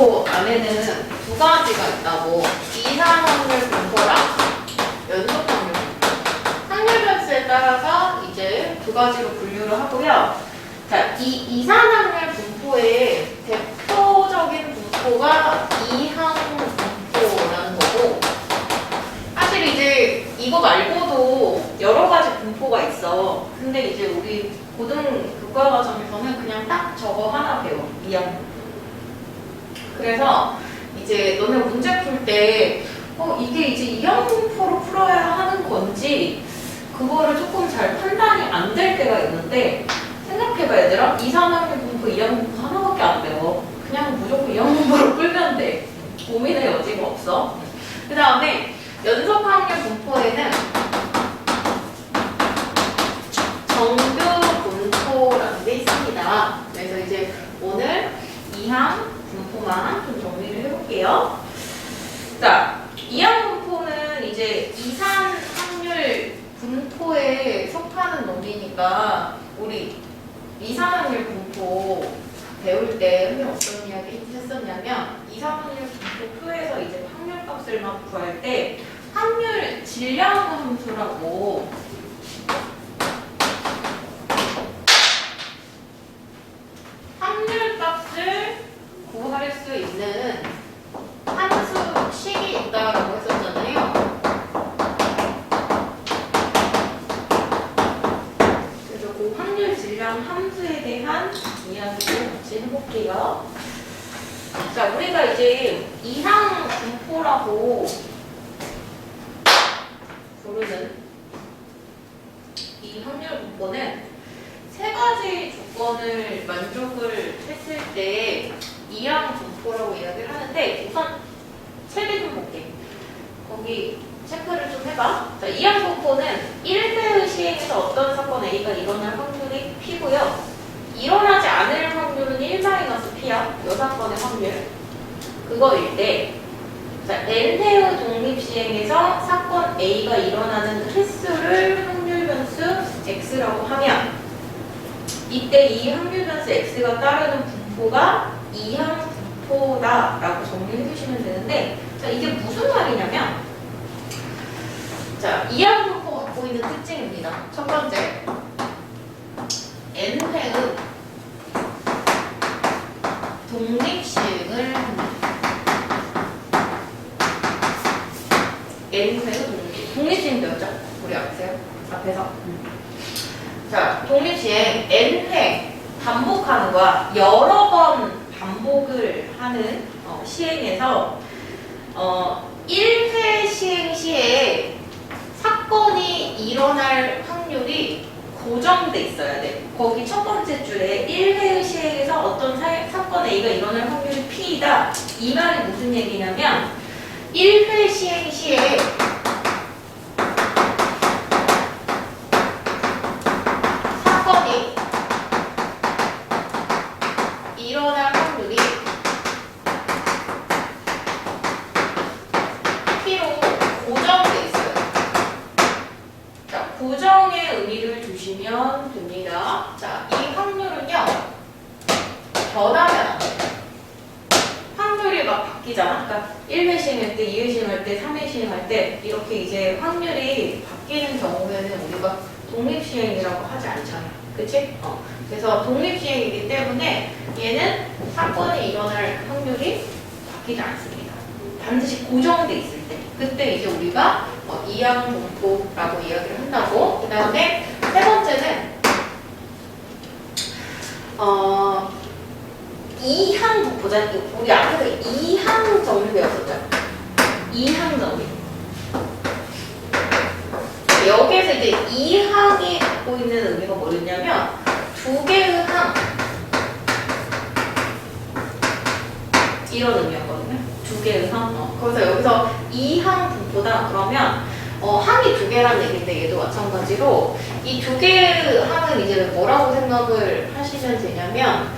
분포 안에는 두 가지가 있다고. 이상 확률 분포랑 연속 확률. 확률 변수에 따라서 이제 두 가지로 분류를 하고요. 자, 이 이상 확률 분포의 대표적인 분포가 이항 분포라는 거고, 사실 이제 이거 말고도 여러 가지 분포가 있어. 근데 이제 우리 고등 교과과정에서는 그냥 딱 저거 하나 배워. 이항 분포. 그래서 이제 너네 문제 풀 때 이게 이제 이항 분포로 풀어야 하는 건지 그거를 조금 잘 판단이 안 될 때가 있는데, 생각해봐 얘들아. 이상 확률 분포, 이항 분포 하나밖에 안 배워. 그냥 무조건 이항 분포로 풀면 돼. 고민의 여지가 없어. 그 다음에 연속 확률 분포에는 정규 분포라는 게 있습니다. 그래서 이제 오늘 이항 분포만 좀 정리를 해볼게요. 자, 이항 분포는 이제 이산 확률 분포에 속하는 놈이니까 우리 이산 확률 분포 배울 때 흔히 어떤 이야기 했었냐면, 이산 확률 분포표에서 이제 확률 값을만 구할 때 확률 질량 함수라고 확률 값을 구할 수 있는 함수식이 있다라고 했었잖아요. 그래서 그 확률 질량 함수에 대한 이야기를 같이 해볼게요. 자, 우리가 이제 이항 분포라고 부르는 이 확률 분포는 세 가지 조건을 만족을 했을 때 이항 분포라고 이야기를 하는데, 우선 책을 좀 볼게. 거기 체크를 좀 해봐. 자, 이항 분포는 1회의 시행에서 어떤 사건 A가 일어날 확률이 P고요. 일어나지 않을 확률은 1-P야. 이 사건의 확률. 그거일 때, 자, N회의 독립시행에서 사건 A가 일어나는 횟수를 확률 변수 X라고 하면, 이때 이 확률 변수 X가 따르는 분포가 이항 분포다라고 정리해 주시면 되는데, 자, 이게 무슨 말이냐면, 자, 이항 분포가 갖고 있는 특징입니다. 첫 번째, N회의 독립시행을 합니다. N회의 독립시행 배웠죠? 우리 앞에서. 자, 독립시행 N회 반복하는 거야. 여러 번 반복을 하는 시행에서 1회 시행 시에 사건이 일어날 확률이 고정돼 있어야 돼. 거기 첫 번째 줄에 1회의 시행에서 어떤 사건 A가 일어날 확률이 P이다. 이 말이 무슨 얘기냐면, 1회 시행 시에 사건이 일어날 확률이 P로 고정돼 있어요. 자, 고정의 의미를 주시면 됩니다. 자, 이 확률은요, 변하면 안 돼요. 확률이 막 바뀌잖아. 그러니까 1회 시행할 때, 2회 시행할 때, 3회 시행할 때 이렇게 이제 확률이 바뀌는 경우에는 우리가 독립시행이라고 하지 않잖아. 그치? 그래서 독립시행이기 때문에 얘는 사건이 일어날 확률이 바뀌지 않습니다. 반드시 고정돼 있을 때. 그때 이제 우리가 이항 분포라고 이야기를 한다고. 그 다음에 세 번째는 이항 분포잖아. 우리 앞에서 이항 정리 배웠었죠? 이항 정리. 여기에서 이제 이항이 갖고 있는 의미가 뭐였냐면, 두 개의 항, 이런 의미였거든요. 두 개의 항. 그래서 여기서 이항 분포다 그러면 항이 두 개라는 얘기인데, 얘도 마찬가지로 이 두 개의 항은 이제 뭐라고 생각을 하시면 되냐면,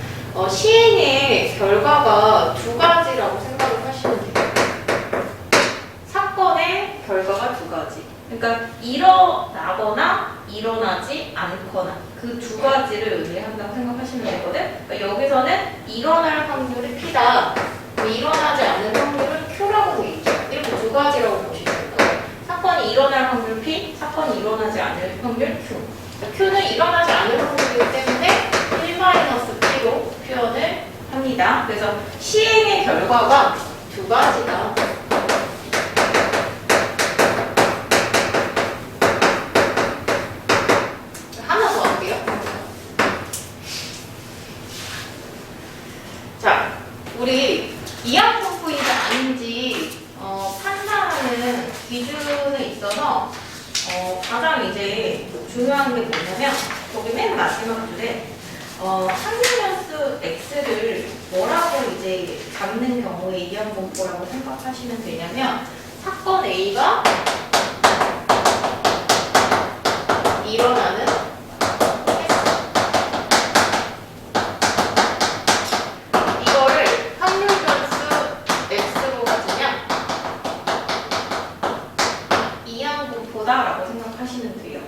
시행의 결과가 두 가지라고 생각을 하시면 돼요. 사건의 결과가 두 가지. 그러니까 일어나거나 일어나지 않거나 그 두 가지를 의미한다고 생각하시면 되거든. 그러니까 여기서는 일어날 확률이 P다. 확률 Q. Q는 일어나지 않을 확률이기 때문에 1-P로 표현을 합니다. 그래서 시행의 결과가 두 가지다. 하나 더 할게요. 자, 우리 이항분포인지 아닌지 판단하는 기준에 있어서 가장 이제 중요한 게 뭐냐면 거기 맨 마지막 줄에 확률변수 x를 뭐라고 이제 잡는 경우에 이항분포라고 생각하시면 되냐면 사건 A가 일어나는 이거를 확률변수 x로 가지냐 이항분포다라고 생각하시면 돼요.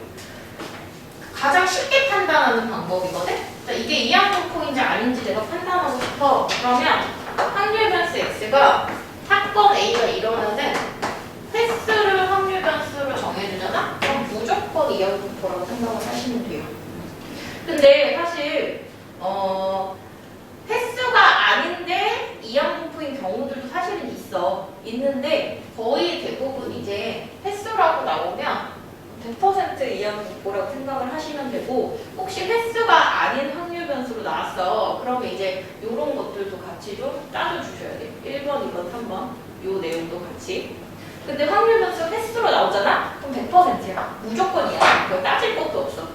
가장 쉽게 판단하는 방법이거든? 자, 이게 이항분포인지 아닌지 내가 판단하고 싶어. 그러면 확률변수 x가 사건 A가 일어나는 횟수를 확률변수로 정해주잖아? 그럼 무조건 이항분포라고 생각을 하시면 돼요. 근데 사실 횟수가 아닌데 이항분포인 경우들도 사실은 있는데 거의 대부분 이제 횟수라고 나오면 100% 이항분포라고 생각을 하시면 되고, 혹시 횟수가 아닌 확률 변수로 나왔어. 그러면 이제 이런 것들도 같이 좀 따져주셔야 돼요. 1번, 2번, 3번 요 내용도 같이. 근데 확률 변수 횟수로 나오잖아? 그럼 100%야. 무조건이야. 그거 따질 것도 없어.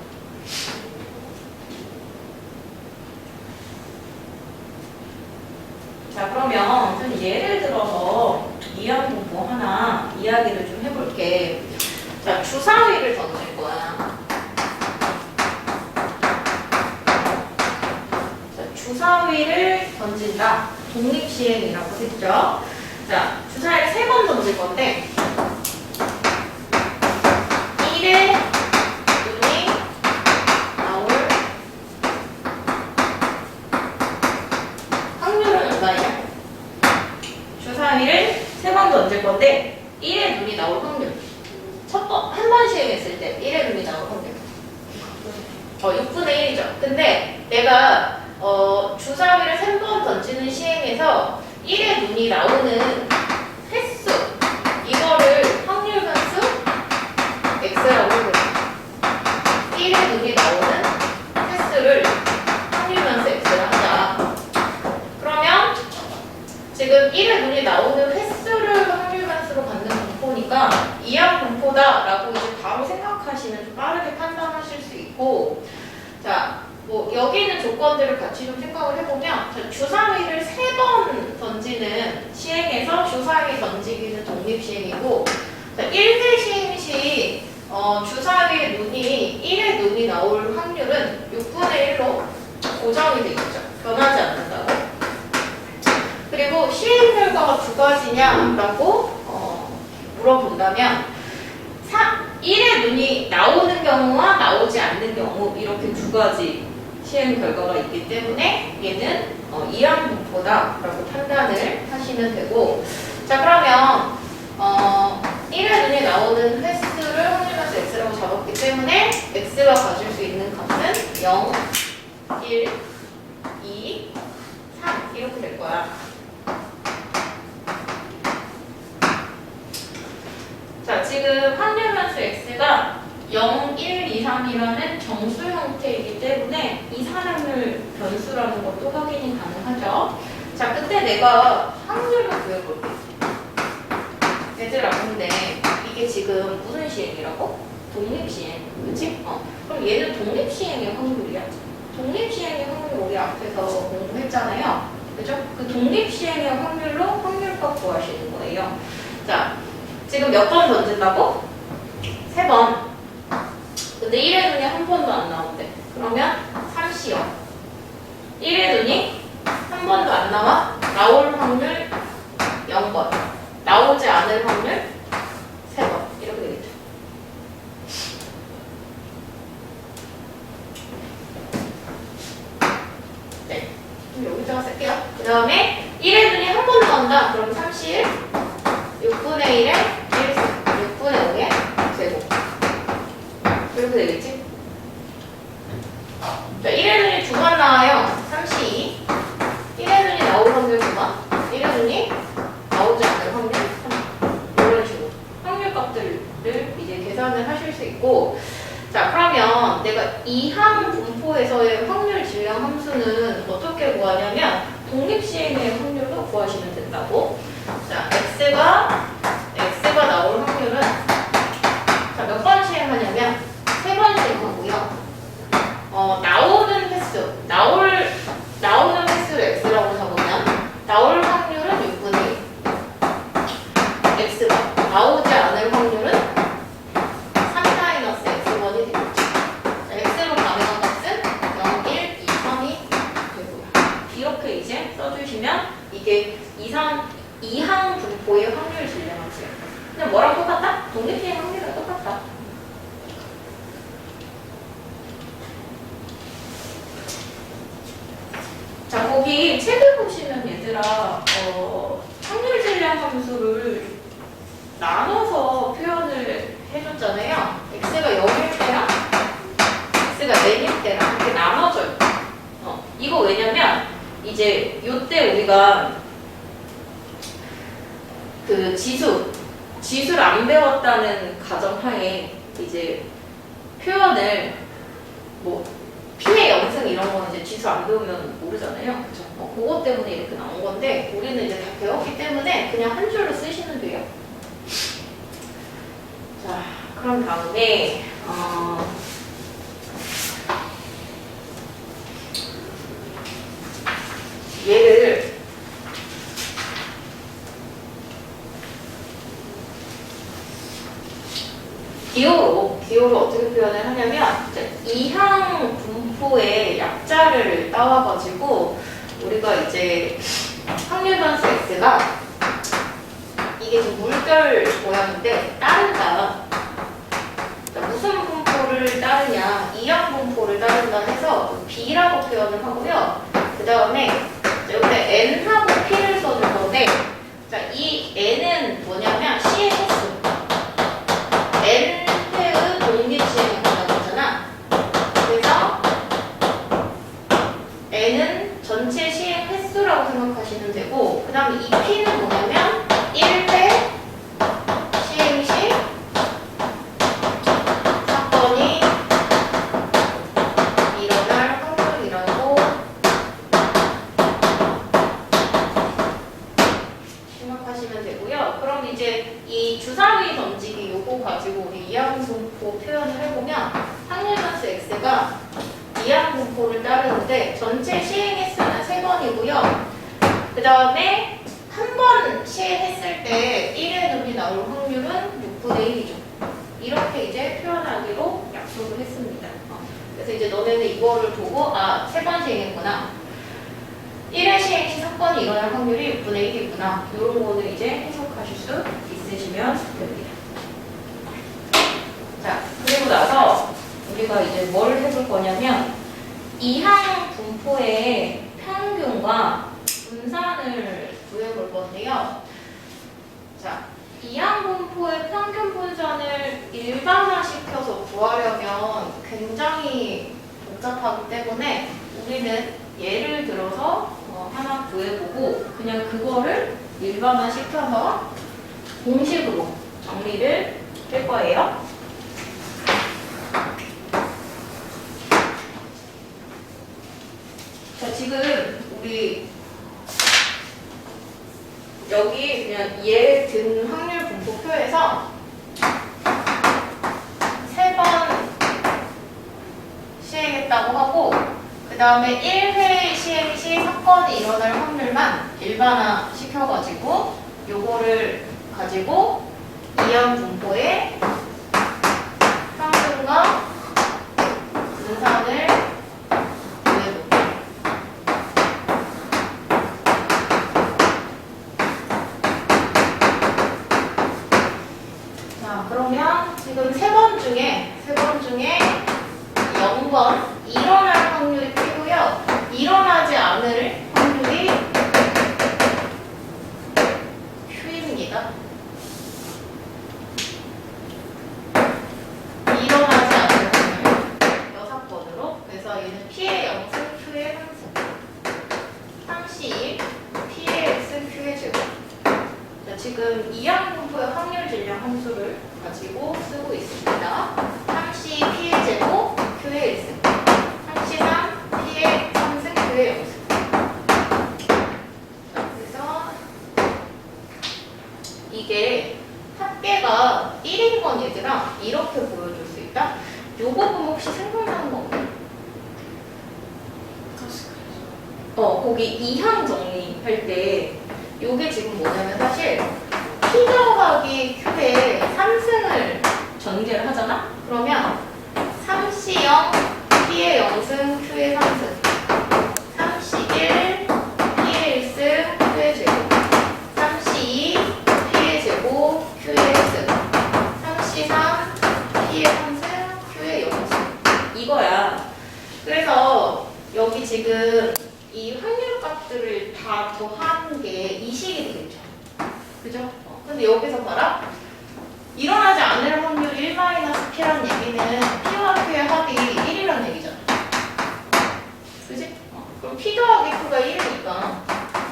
자, 그러면 좀 예를 들어서 이항분포 하나 이야기를 좀 해볼게. 자, 주사위를 던질 거야. 자, 주사위를 던진다. 독립시행이라고 했죠. 자, 주사위를 3번 던질 건데 1에 눈이 나올 확률은 얼마냐? 주사위를 3번 던질 건데 1에 눈이 나올 확률. 한 번 시행했을 때 1의 눈이 나올 확률 6분의 1이죠. 근데 내가 주사위를 3번 던지는 시행에서 1의 눈이 나오는 횟수 이거를 확률 변수 x라고 해볼게요. 1의 눈이 나오는 횟수를 확률 변수 x를 하자. 그러면 지금 1의 눈이 나오는 횟수를 확률 변수로 갖는 분포니까 이항분포다라고 이제 바로 생각하시면 좀 빠르게 판단하실 수 있고, 자, 뭐 여기 있는 조건들을 같이 좀 생각을 해보면, 자, 주사위를 3번 던지는 시행에서 주사위 던지기는 독립시행이고, 자, 1회 시행 시 주사위의 눈이 1의 눈이 나올 확률은 6분의 1로 고정이 되어 있죠. 변하지 않는다고. 그리고 시행 결과가 두 가지냐라고 물어본다면 1의 눈이 나오는 경우와 나오지 않는 경우 이렇게 두 가지 시행 결과가 있기 때문에 얘는 이항분포다라고 판단을 하시면 되고, 자, 그러면 1의 눈이 나오는 횟수를 확률변수 x라고 잡았기 때문에 x가 가질 수 있는 값은 0, 1, 2, 3 이렇게 될 거야. 자, 지금 확률변수 x가 0, 1, 2, 3이라는 정수 형태이기 때문에 이 사람을 변수라는 것도 확인이 가능하죠. 자, 그때 내가 확률을 구해볼게. 얘들아, 근데 이게 지금 무슨 시행이라고? 독립시행, 그치? 그럼 얘는 독립시행의 확률이야. 독립시행의 확률 우리 앞에서 공부했잖아요. 그죠? 그 독립시행의 확률로 확률값 구하시는 거예요. 자, 지금 몇 번 던진다고? 3번. 근데 1의 눈이 한 번도 안 나온대. 그러면 3C요. 1의 눈이 한 번도 안 나와? 나올 확률 0번. 나오지 않을 확률 3번. 이렇게 되겠죠. 네. 그럼 여기다가 쓸게요. 그 다음에 1의 눈이 한 번 나온다. 그럼 31, 6분의 1에 6분의 5의 제곱. 이렇게 되겠죠. 이항 분포에서의 확률 질량 함수는 어떻게 구하냐면 독립시행의 확률로 구하시면 된다고. 자, x가 나올 확률은 자, 몇 번 시행하냐면 3번 시행하고요. 나오는 횟수를 x라고 잡으면 나올 확률은 6분의 1. x가 나오지 않을 확률은 3-x번이 되겠죠. x로 가능한 값은 0, 1, 2, 3이 되고요. 이렇게 이제 써주시면 이게 이항 분포의 확률 질량함수예요. 그냥 뭐랑 똑같다? 독립시행 확률이랑 똑같다. 자, 거기 책을 보시면 얘들아 확률 질량 함수를 나눠서 표현을 해줬잖아요. x가 0일 때랑 x가 n일 때랑 이렇게 나눠져요. 이거 왜냐면 이제 요때 우리가 그 지수를 안 배웠다는 가정하에 이제 표현을 뭐 P의 영승 이런 거는 이제 지수 안 배우면 모르잖아요. 그쵸? 그것 때문에 이렇게 나온 건데 우리는 이제 다 배웠기 때문에 그냥 한 줄로 쓰시면 돼요. 자, 그럼 다음에 얘를 기호로 어떻게 표현을 하냐면 이항 분포의 약자를 따와가지고 우리가 이제 확률 변수 x가 이게 지금 물결 모양인데 따른다. 무슨 분포를 따르냐? 이항 분포를 따른다 해서 b라고 표현을 하고요. 그 다음에 여기에 n하고 p를 써줄 건데 자, 이 n은 뭐냐면 시의 횟수. n회의 독립시행을 가져가잖아. 그래서 n은 전체 시행 횟수라고 생각하시면 되고 그 다음에 이 p는 뭐냐면 1회 시행 시 사건이 일어날 확률이라고 생각하시면 되고요. 그럼 이제 이 주사위 던지기 요거 가지고 우리 이항 분포 표현을 해보면 확률 변수 x가 이항 분포를 따르는데 전체 시행 횟수는 3번이고요. 그 다음에 한 번 시행했을 때 1의 놈이 나올 확률은 6분의 1이죠. 이렇게 이제 표현하기로 약속을 했습니다. 그래서 이제 너네는 이거를 보고 3번 시행했구나. 1회 시행 시 사건이 일어날 확률이 6분의 1이구나. 이런 거는 이제 해석하실 수 있으시면 됩니다. 자, 그리고 나서 우리가 이제 뭘 해볼 거냐면 이항 분포의 평균과 분산을 구해볼 건데요. 자, 이항 분포의 평균 분산을 일반화시켜서 구하려면 굉장히 복잡하기 때문에 우리는 예를 들어서 하나 구해보고 그냥 그거를 일반화시켜서 공식으로 정리를 할 거예요. 자, 지금 우리 여기 그냥 얘 든 확률 분포표에서 3번 시행했다고 하고 그 다음에 1회 시행 시 사건이 일어날 확률만 일반화 시켜가지고 요거를 가지고 이항 분포의 평균과 분산을 구해볼게요. 자, 그러면 지금 3번 중에 0번 일어날 확률이 P고요. 일어나지 않을 확률이 Q입니다. 일어나지 않을 확률 6번으로. 그래서 얘는 P의 영승, Q의 상승. 상시 P의 x, Q의 제곱. 자, 지금 이항 분포의 확률 질량 함수를 가지고 쓰고 있습니다. 상시 P의 제곱, Q의 1승. 이게 합계가 1인 건 얘들아 이렇게 보여줄 수 있다? 요거 보면 혹시 생각나는 거 없나? 거기 이항 정리할 때 요게 지금 뭐냐면 사실 P 더하기 Q에 3승을 전개를 하잖아? 그러면 3C 0, P의 0승, Q의 3승 3C 1, P의 1승, Q의 제곱 3C 2, P의 제곱, Q의 1승 3C 3, P의 3승, Q의 0승 이거야. 그래서 여기 지금 이 확률 값들을 다 더한 게 이 식이 되겠죠. 그죠? 근데 여기서 봐라. 일어나지 않을 확률 1-P라는 얘기는 P와 Q의 합이 1이라는 얘기잖아. 그지? 그럼 P 더하기 Q가 1이니까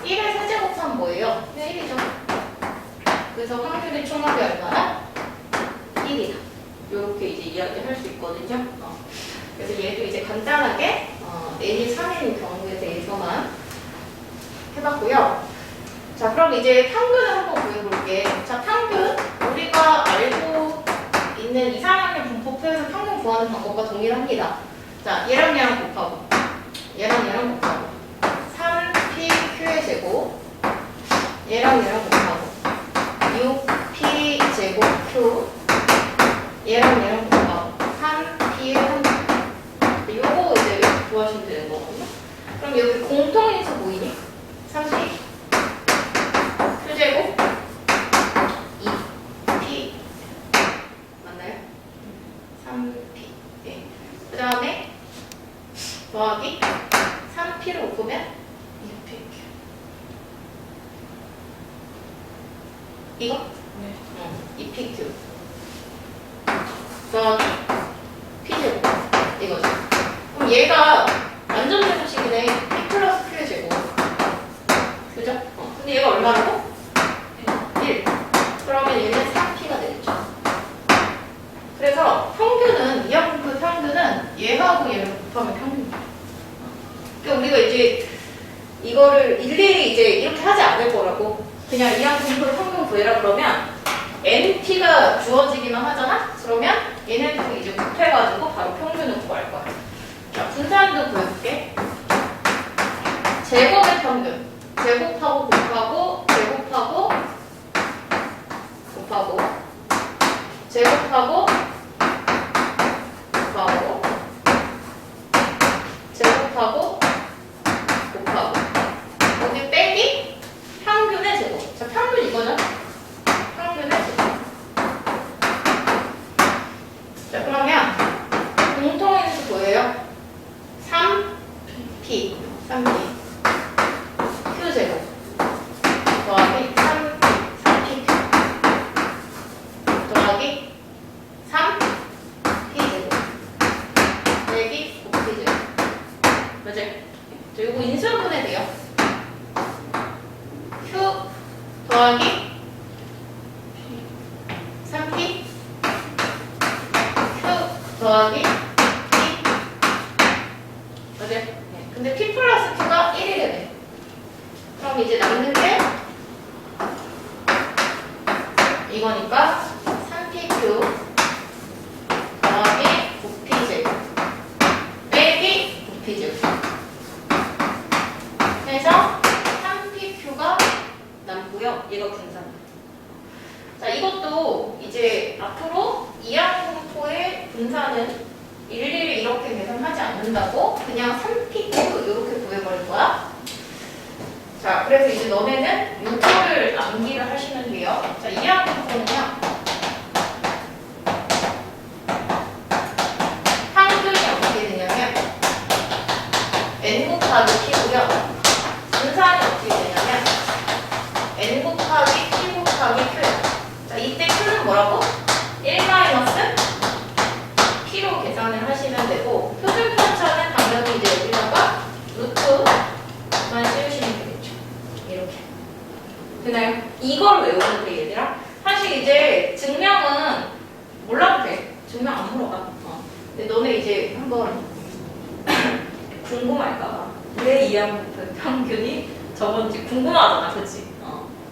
1의 세제곱하면 뭐예요? 그냥 1이죠. 그래서 확률의 총합이 얼마나? 1이다. 이렇게 이제 이야기할 수 있거든요. 그래서 얘도 이제 간단하게 n이 3인 경우에 대해서만 해봤고요. 자, 그럼 이제 평균을 한번 구해볼게. 자, 평균. 우리가 알고 있는 이상하게 분포표에서 평균 구하는 방법과 동일합니다. 자, 얘랑 얘랑 곱하고, 얘랑 얘랑 곱하고, 3pq의 제곱, 얘랑 얘랑 곱하고, 6p 제곱 q, 얘랑 얘랑 곱하고, 3p의 3. 요거 이제 구하시면 되는 거거든요. 그럼 여기 공통인수 보이니? 3p q제곱 2p 맞나요? 3p 네. 그 다음에 더하기 3p를 곱으면 2pq 이거? 네. 2pq 더하기 p제곱 이거죠. 그럼 얘가 완전 제곱식이네. P 플러스 Q의 제곱. 그죠? 근데 얘가 얼마라고? 1. 그러면 얘는 3P가 되겠죠. 그래서 평균은, 이항분포 평균은 얘하고 얘를 곱하면 평균이야. 그러니까 우리가 이제 이거를 일일이 이제 이렇게 하지 않을 거라고. 그냥 이항분포를 평균 구해라 그러면 NP가 주어지기만 하잖아? 그러면 얘네도 이제 곱해가지고 바로 평균을 구할 거야. 자, 분산도 보여줄게. 제곱의 평균. 제곱하고 곱하고, 제곱하고, 곱하고, 제곱하고, 곱하고, 제곱하고, 곱하고. 여기 빼기 평균의 제곱. 자, 평균 이거죠? 평균의 제곱. 자, 그러면 공통인수 뭐예요? 3p, 3p, q제곱 더하기 3pq 더하기 3p제곱 빼기 5p제곱 맞아요? 자, 이거 인수분해 돼요. q 더하기 3p q 더하기 네. 근데 P 플러스 Q가 1이래네. 그럼 이제 남는 게 이거니까 3PQ 더하기 9P제곱 빼기 9P제곱 해서 3PQ가 남고요. 얘가 분산. 자, 이것도 이제 앞으로 이항분포의 분산은 일일이 이렇게 계산하지 않는다고 그냥 3pq 이렇게 구해버릴 거야. 자, 그래서 이제 너네는 요거를 암기를 하시면 돼요. 자, 이항분포는요. 평균이 어떻게 되냐면 n 곱하기 p고요. 분산이 어떻게 되냐면 n 곱하기 p 곱하기 q예요. 자, 이때 q는 뭐라고? 1 P로 계산을 하시면 되고 표준 편차는 당연히 이제 여기다가 루트만 씌우시면 되겠죠. 이렇게. 되나요? 이걸 외우면 돼, 얘들아. 사실 이제 증명은 몰라도 돼. 증명 안 물어봐. 근데 너네 이제 한번 궁금할까봐. 왜 이항분포 평균이 저건지 궁금하잖아, 그치?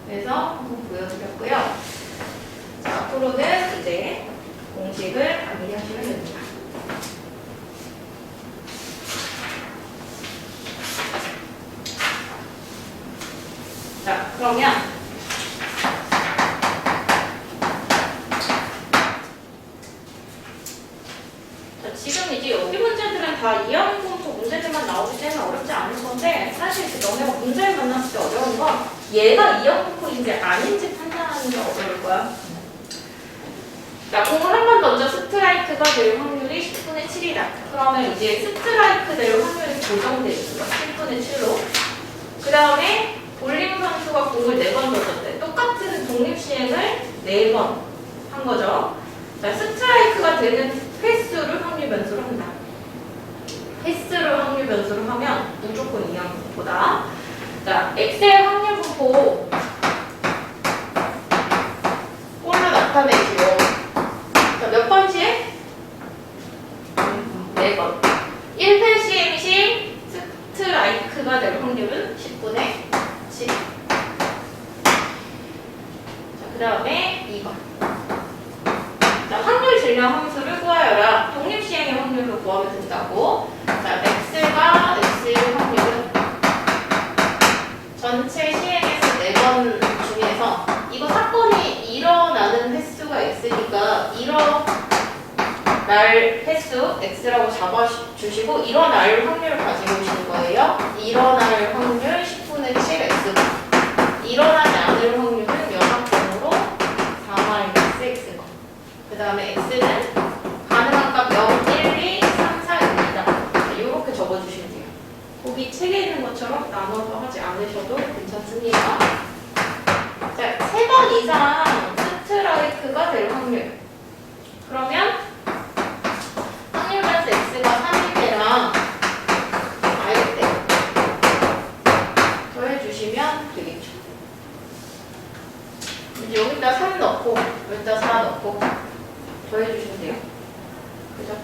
그래서 한번 보여드렸고요. 자, 앞으로는 이제 공식을 암기하시면 됩니다. 자, 그러면 자, 지금 이제 여기 문제들은 다 이하공부 문제들만 나오기 때문에 어렵지 않을 건데 사실 너네가 문제를 만났을 때 어려운 건 얘가 이하공부인지 아닌지 판단하는 게 어려울 거야. 자, 공을 한 번 던져 스트라이크가 될 확률이 10분의 7이다. 그러면 이제 스트라이크 될 확률이 고정돼 있는 거야. 10분의 7로. 그 다음에 볼링 선수가 공을 4번 던졌대. 똑같은 독립시행을 4번 한 거죠. 자, 스트라이크가 되는 횟수를 확률 변수로 한다. 횟수를 확률 변수로 하면 무조건 이항분포다. 자, 엑셀 확률 분포 꼴로 나타내시오. 자, 몇 번씩? 4번. 1회 시행 시 스트라이크가 될 확률은 10분의 7. 자, 그 다음에 2번. 자, 확률 질량 함수를 구하여라. 독립시행의 확률로 구하면 된다고. 자, x가 x의 확률은 전체 시행에서 4번 중에서 이거 사건이 일어나는 횟수가 x니까 일어날 횟수 x라고 잡아주시고 일어날 확률을 가지고 오시는 거예요. 일어날 확률 10분의 7 x. 일어나지 않을 확률은 연합점으로 4-x거. 그 다음에 x는 가능한 값 0, 1, 2, 3, 4, 6이다. 이렇게 적어주시면 돼요. 거기 책에 있는 것처럼 나눠서 하지 않으셔도 괜찮습니다. 자, 3번 이상 스트라이크가 될 확률. 그러면 확률 변수 x가 3일 때랑 y일 때 더해주시면 되겠죠. 이제 여기다 3 넣고 여기다 4 넣고 더해주시면 돼요. 그죠?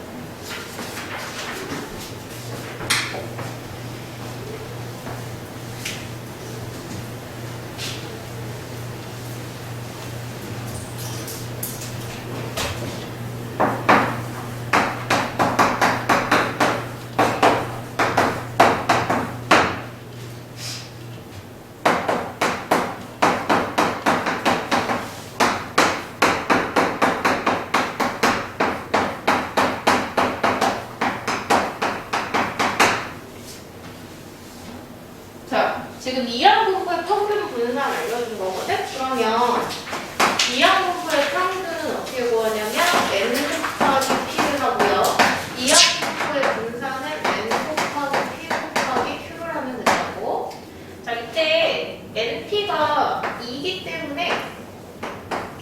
지금 이항분포의 평균 분산 알려준 거거든? 그러면 이항분포의 평균은 어떻게 구하냐면 n 곱하기 p를 하고요. 이항분포의 분산은 n 곱하기 p 곱하기 q를 하면 된다고. 자, 이때 np가 2이기 때문에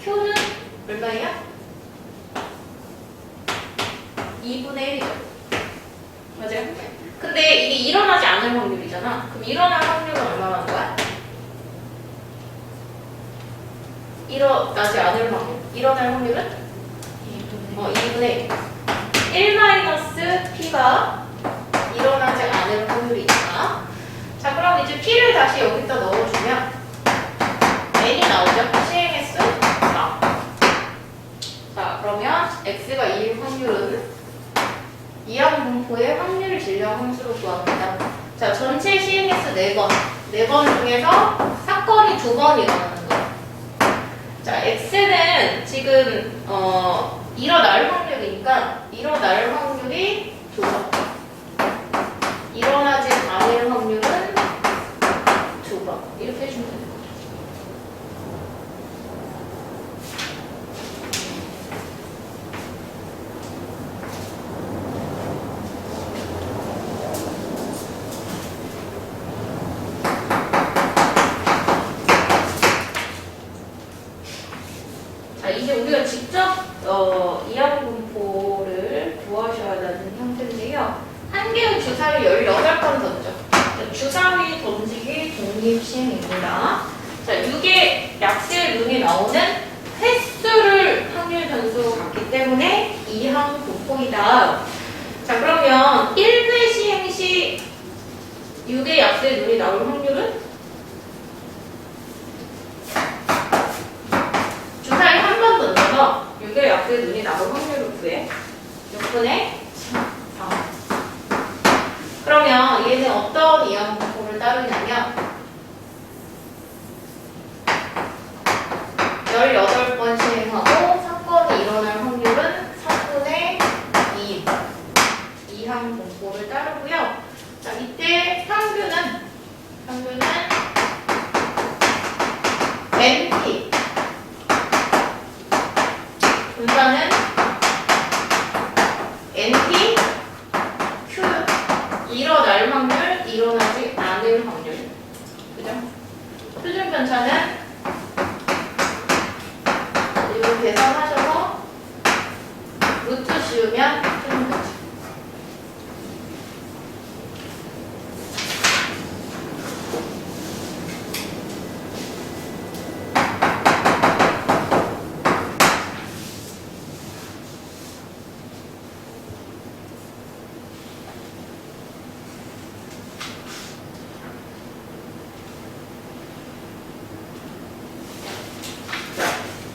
q는 얼마야? 2분의 1이죠. 맞아요? 근데 이게 일어나지 않을 확률이잖아. 그럼 일어날 확률은 얼마나 거야? 일어나지 않을 확률. 일어날 확률은? 2분의 1 p가 일어나지 않을 확률이 있다. 자, 그럼 이제 p를 다시 여기다 넣어주면 n이 나오죠? 시행횟수 4. 자, 그러면 x가 2일 확률은 이항분포의 확률 질량 함수로 구합니다. 자, 전체 시행횟수 4번. 4번 중에서 사건이 2번 일어나는 거예요. 자, x는 지금 일어날 확률이니까 일어날 확률이 2번. 일어나지 않을 확률은 2번. 이렇게 해주면 됩니다. 이제 우리가 직접 이항분포를 구하셔야 하는 형태인데요. 한 개의 주사위 18번 던져. 주사위 던지기 독립시행입니다. 자, 6의 약수의 눈이 나오는 횟수를 확률 변수로 갖기 때문에 이항분포이다. 자, 그러면 1회 시행 시 6의 약수의 눈이 나올 확률은 그 눈이 나올 확률을 구해. 6분의 4. 그러면 얘는 어떤 이항 분포를 따르냐면 18번 시행하고 사건이 일어날 확률은 3분의 2. 이항 분포를 따르고요. 자, 이때 평균은 NP. 분산은 NP, Q. 일어날 확률, 일어나지 않을 확률. 그죠? 표준 편차는 이거 계산하셔서 루트 씌우면 표준 편차.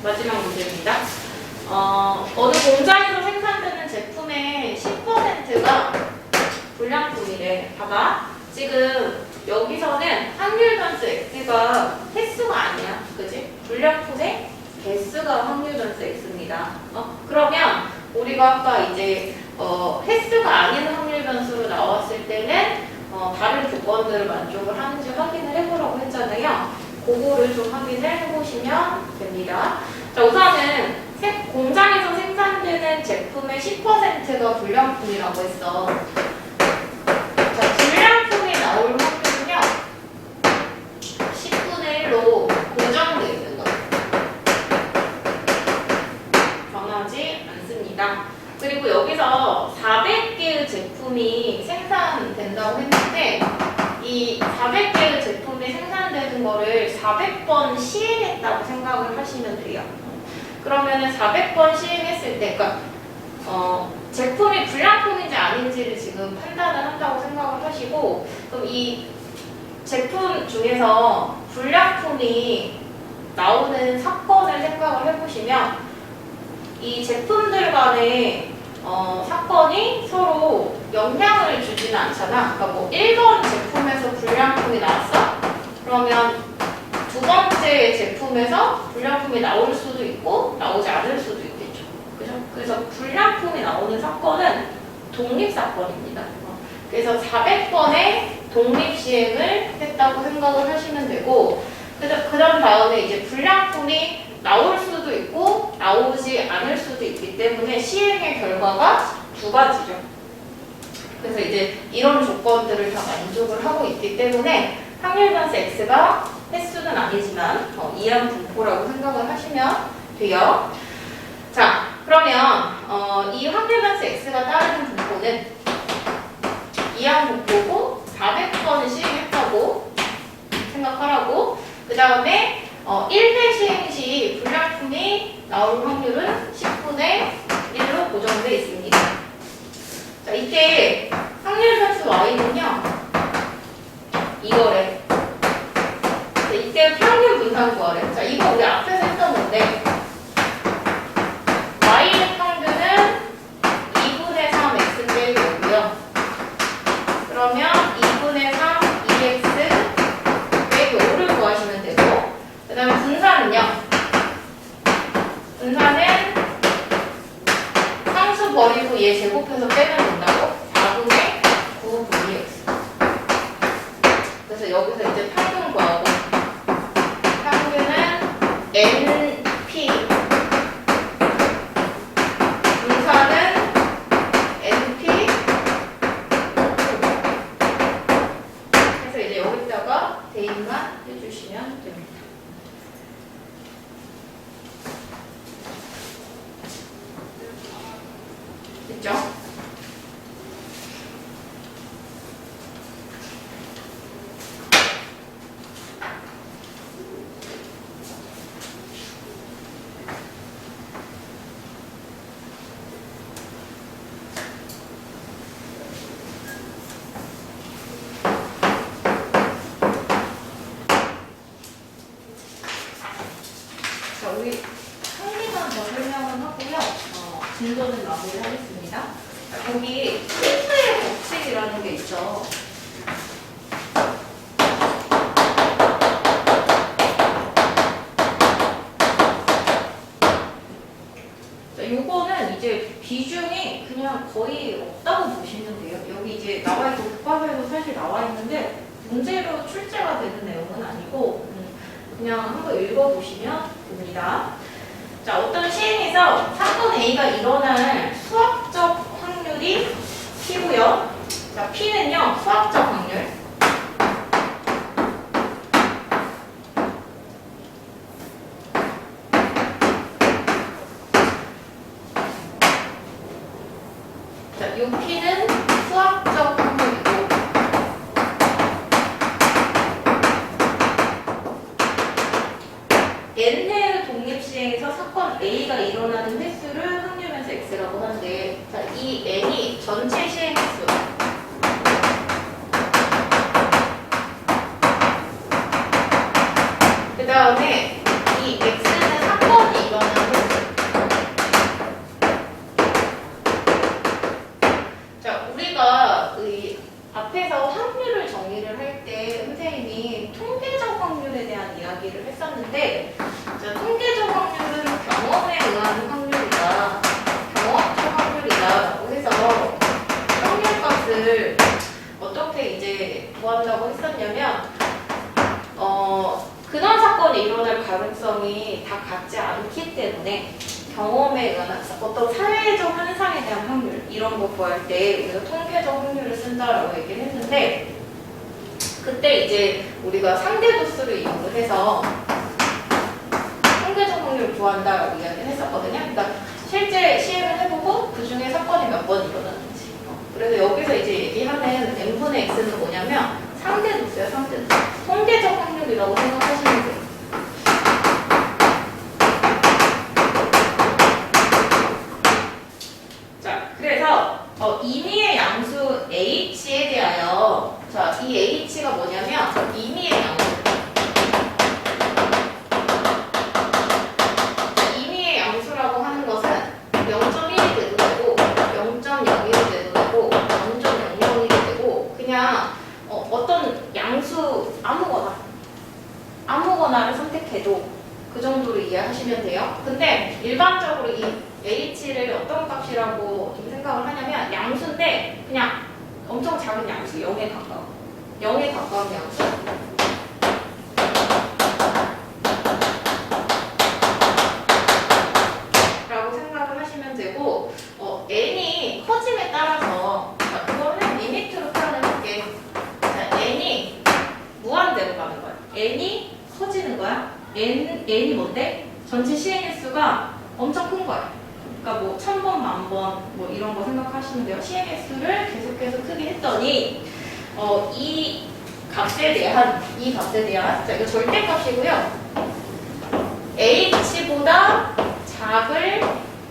마지막 문제입니다. 어느 공장에서 생산되는 제품의 10%가 불량품이래. 봐봐. 지금 여기서는 확률 변수 x가 횟수가 아니야. 그지? 불량품의 개수가 확률 변수 x입니다. 그러면 우리가 아까 이제 횟수가 아닌 확률 변수로 나왔을 때는 다른 조건들을 만족을 하는지 확인을 해보라고 했잖아요. 그거를 좀 확인을 해보시면 됩니다. 자, 우선은 공장에서 생산되는 제품의 10%가 불량품이라고 했어. 자, 불량품이 나올 확률은요 10분의 1로 고정되어 있는 거예요. 변하지 않습니다. 그리고 여기서 400개의 제품이 생산된다고 했는데 이 400개의 제품이 생산되는 거를 400번 시행했다고 생각을 하시면 돼요. 그러면은 400번 시행했을 때, 그러니까 제품이 불량품인지 아닌지를 지금 판단을 한다고 생각을 하시고, 그럼 이 제품 중에서 불량품이 나오는 사건을 생각을 해보시면 이 제품들 간에 사건이 서로 영향을 주지는 않잖아. 그러니까 뭐 1번 제품에서 불량품이 나왔어? 그러면 두 번째 제품에서 불량품이 나올 수도 있고 나오지 않을 수도 있겠죠. 그죠? 그래서 불량품이 나오는 사건은 독립사건입니다. 그래서 400번의 독립시행을 했다고 생각을 하시면 되고, 그런 다음에 이제 불량품이 나올 수도 있고 나오지 않을 수도 있기 때문에 시행의 결과가 두 가지죠. 그래서 이제 이런 조건들을 다 만족을 하고 있기 때문에 확률 변수 x가 횟수는 아니지만 이항 분포라고 생각을 하시면 돼요. 자, 그러면 이 확률 변수 x가 따르는 분포는 이항 분포고 400번을 시행했다고 생각하라고. 그 다음에 1회 시행 시 불량품이 나올 확률은 10분의 1로 고정되어 있습니다. 자, 이때 확률 변수 y는요 이거래. 자, 이때 평균 분산 구하래. 자, 이거 우리 앞에서 했던 건데 y의 평균은 2분의 3 x 빼기 5고요. 그러면 2분의 3 2x 빼기 5를 구하시면 되고, 그 다음에 분산은요. 분산은 상수 버리고 얘 제곱해서 빼면 된다고? 4분의 9 분의 x. 그래서 여기서 이제 평균 구하고, 평균은 NP. 분산은 NP. 그래서 이제 여기다가 대입만 해주시면 됩니다. 됐죠? 자, 우리 한 개만 더 설명을 하고요. 진도는 마무리하겠습니다. 자, 거기 필수의 법칙이라는 게 있죠. 요거는 이제 비중이 그냥 거의 없다고 보시면 돼요. 여기 이제 나와 있고 교과서에도 사실 나와 있는데 문제로 출제가 되는 내용은 아니고 그냥 한번 읽어보시면 됩니다. 자, 어떤 시행에서 사건 A가 일어날 수학적 확률이 P고요. 자, P는요, 수학적 확률. 자, 요 P는 수학적 확률이고, N회의 독립시행에서 사건 A가 일어나는 횟수를 확률면서 X라고 하는데, 자, 이 N이 전체 시행 횟수. 그 다음에 이 X는 사건이 일어나는 횟수. 자, 우리가 이 앞에서 확률을 정의를 할 때 선생님이 통계적 확률에 대한 이야기를 했었는데, 자, 통계적 확률은 경험에 의한 확률이다, 경험적 확률이다라고 해서 확률값을 어떻게 이제 구한다고 했었냐면, 그런 사건이 일어날 가능성이 다 같지 않기 때문에 경험에 의한 어떤 사회적 현상에 대한 확률 이런 거 구할 때 우리가 통계적 확률을 쓴다라고 얘기를 했는데, 그때 이제 우리가 상대도수를 이용을 해서 통계적 확률을 구한다라고 이야기를 했었거든요. 그러니까 실제 시행을 해보고 그 중에 사건이 몇 번 일어났는지. 그래서 여기서 이제 얘기하는 n분의 x는 뭐냐면 상대도수야, 상대도수. 통계적 확률이라고 생각하시면 돼요. 자, 그래서 임의의 양수 h에 대하여, 자, 이 h가 뭐냐면 임의의 양수. 임의의 양수라고 하는 것은 0.1이 돼도 되고 0.01이 돼도 되고 0.00이 되고 그냥 어떤 양수 아무거나를 선택해도 그 정도로 이해하시면 돼요. 근데 일반적으로 이 h를 어떤 값이라고 좀 생각을 하냐면 양수인데 그냥 엄청 작은 양수, 0에 가까운 0에 가까운 양수. 라고 생각을 하시면 되고, n이 커짐에 따라서, 자, 그거는 리미트로 표현을 할게. 자, n이 무한대로 가는 거야. n이 커지는 거야. n이 뭔데? 전체 시행 횟수가 엄청 큰 거야. 그러니까 뭐 1000번, 10,000번 뭐 이런 거 생각하시면 돼요. 시행 횟수를 계속해서 크게 했더니 이 값에 대한 자, 이거 절대값이고요. h보다 작을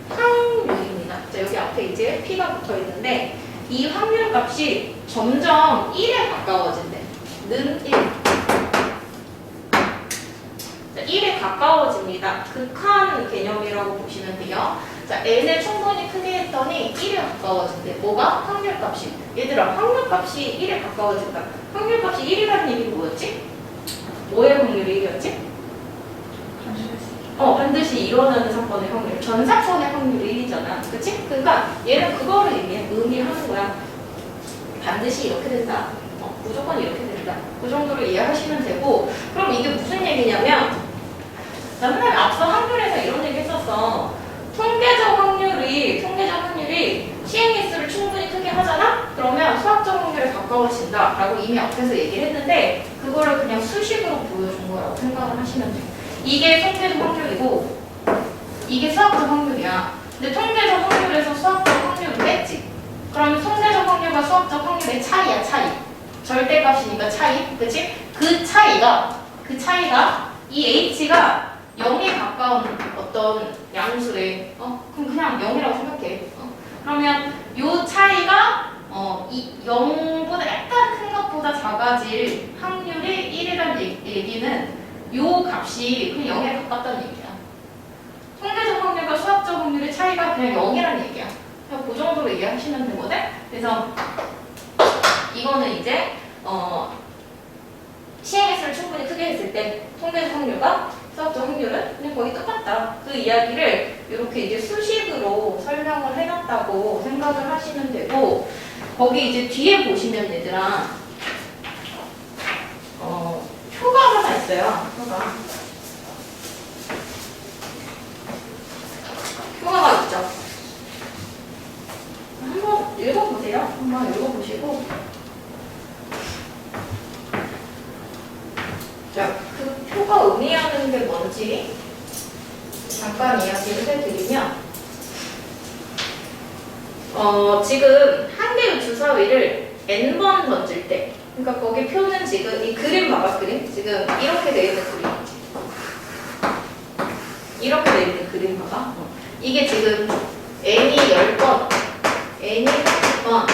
확률입니다. 자, 여기 앞에 이제 p가 붙어 있는데 이 확률 값이 점점 1에 가까워진대. 는 1. 자, 1에 가까워집니다. 극한 개념이라고 보시면 돼요. 자, n을 충분히 크게 했더니 1에 가까워진대. 뭐가? 확률값이. 얘들아, 확률값이 1에 가까워진다. 확률값이 1이라는 얘기는 뭐였지? 뭐의 확률이 1이었지? 반드시 일어나는 사건의 확률. 전 사건의 확률이 1이잖아. 그치? 그러니까 얘는 그거를 의미하는 거야. 반드시 이렇게 된다. 무조건 이렇게 된다. 그 정도로 이해하시면 되고, 그럼 이게 무슨 얘기냐면, 나 맨날 앞서 확률에서 이런 얘기 했었어. 통계적 확률이 시행 횟수를 충분히 크게 하잖아? 그러면 수학적 확률에 가까워진다 라고 이미 앞에서 얘기를 했는데, 그거를 그냥 수식으로 보여준 거라고 생각을 하시면 돼요. 이게 통계적 확률이고 이게 수학적 확률이야. 근데 통계적 확률에서 수학적 확률을 뺐지. 그러면 통계적 확률과 수학적 확률의 차이야, 차이. 절대값이니까 차이. 그치? 그 차이가 이 h가 0에 가까운 어떤 양수래. 그럼 그냥 0이라고 생각해. 그러면 요 차이가 이 0보다 약간 큰 것보다 작아질 확률이 1이라는 얘기는 요 값이 그냥 0에 가깝다는 얘기야. 통계적 확률과 수학적 수학적 확률의 차이가 그냥 0이라는 얘기야. 그냥 그 정도로 이해하시면 되거든? 그래서 이거는 이제 시행했을 충분히 크게 했을 때 통계적 확률과 수학적 확률은 그냥 거의 똑같다. 그 이야기를 이렇게 이제 수식으로 설명을 해놨다고 생각을 하시면 되고, 거기 이제 뒤에 보시면 얘들아 표가 하나 있어요. 표가가 있죠. 한번 읽어보세요. 한번 읽어보시고, 자, 그 표가 의미하는 게 뭔지 잠깐 이야기를 해드리면, 지금 한 개의 주사위를 n번 던질 때, 그러니까 거기 표는 지금 이 그림 봐봐, 그림. 지금 이렇게 돼 있는 그림이지. 이렇게 돼 있는 그림 봐봐. 이게 지금 n이 10번, n이 10번,